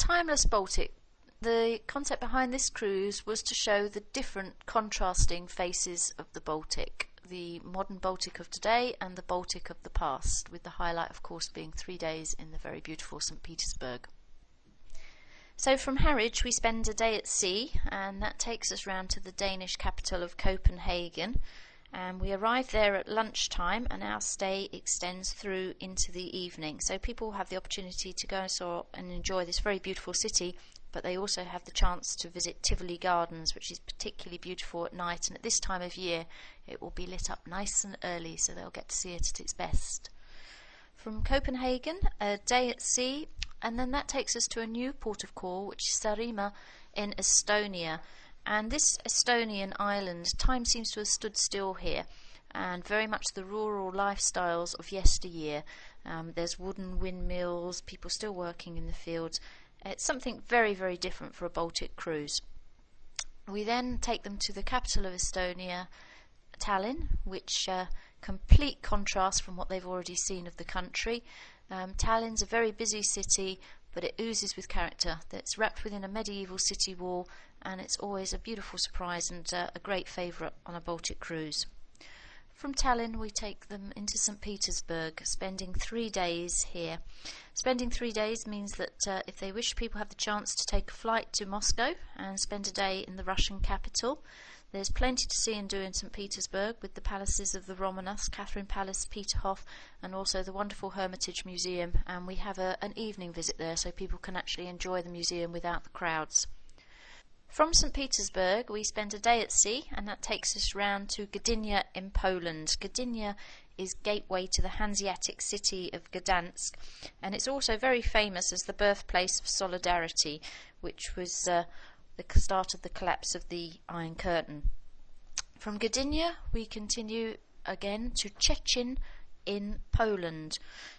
Timeless Baltic. The concept behind this cruise was to show the different contrasting faces of the Baltic, the modern Baltic of today and the Baltic of the past, with the highlight of course being 3 days in the very beautiful St. Petersburg. So from Harwich we spend a day at sea, and that takes us round to the Danish capital of Copenhagen, and we arrive there at lunchtime, and our stay extends through into the evening, so people have the opportunity to go and enjoy this very beautiful city, but they also have the chance to visit Tivoli Gardens, which is particularly beautiful at night, and at this time of year it will be lit up nice and early, so they'll get to see it at its best. From Copenhagen, a day at sea, and then that takes us to a new port of call, which is Saaremaa in Estonia. And this Estonian island, time seems to have stood still here, and very much the rural lifestyles of yesteryear. There's wooden windmills, people still working in the fields. It's something very, very different for a Baltic cruise. We then take them to the capital of Estonia, Tallinn, which complete contrast from what they've already seen of the country. Tallinn's a very busy city, but it oozes with character. It's wrapped within a medieval city wall, and it's always a beautiful surprise and a great favourite on a Baltic cruise. From Tallinn we take them into St. Petersburg, spending 3 days here. Spending 3 days means that if they wish, people have the chance to take a flight to Moscow and spend a day in the Russian capital. There's plenty to see and do in St. Petersburg, with the palaces of the Romanovs, Catherine Palace, Peterhof, and also the wonderful Hermitage Museum, and we have an evening visit there so people can actually enjoy the museum without the crowds. From St. Petersburg we spend a day at sea, and that takes us round to Gdynia in Poland. Gdynia is gateway to the Hanseatic city of Gdansk, and it's also very famous as the birthplace of Solidarity, which was the start of the collapse of the Iron Curtain. From Gdynia we continue again to Szczecin in Poland.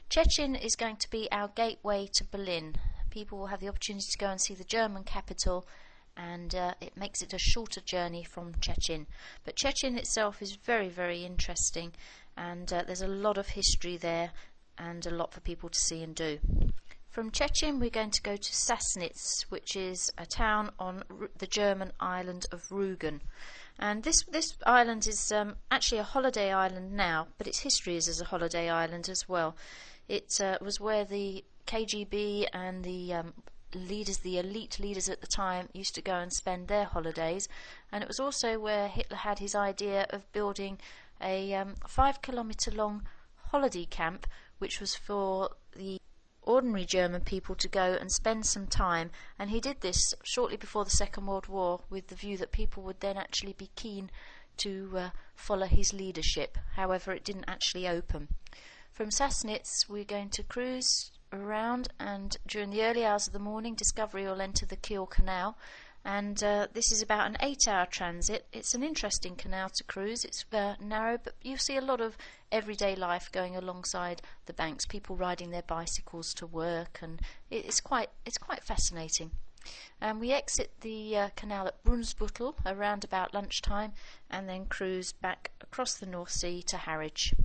Szczecin is going to be our gateway to Berlin. People will have the opportunity to go and see the German capital, and it makes it a shorter journey from Szczecin. But Szczecin itself is very, very interesting, and there's a lot of history there and a lot for people to see and do. From Szczecin we're going to go to Sassnitz, which is a town on the German island of Rügen. And this island is actually a holiday island now, but its history is as a holiday island as well. It was where the KGB and the elite leaders at the time used to go and spend their holidays, and it was also where Hitler had his idea of building a 5-kilometre long holiday camp, which was for the ordinary German people to go and spend some time, and he did this shortly before the Second World War with the view that people would then actually be keen to follow his leadership. However, it didn't actually open. From Sassnitz we're going to cruise around, and during the early hours of the morning Discovery will enter the Kiel Canal, and this is about an 8-hour transit. It's an interesting canal to cruise. It's narrow, but you see a lot of everyday life going alongside the banks, people riding their bicycles to work, and it's quite fascinating. And we exit the canal at Brunsbüttel around about lunchtime, and then cruise back across the North Sea to Harwich.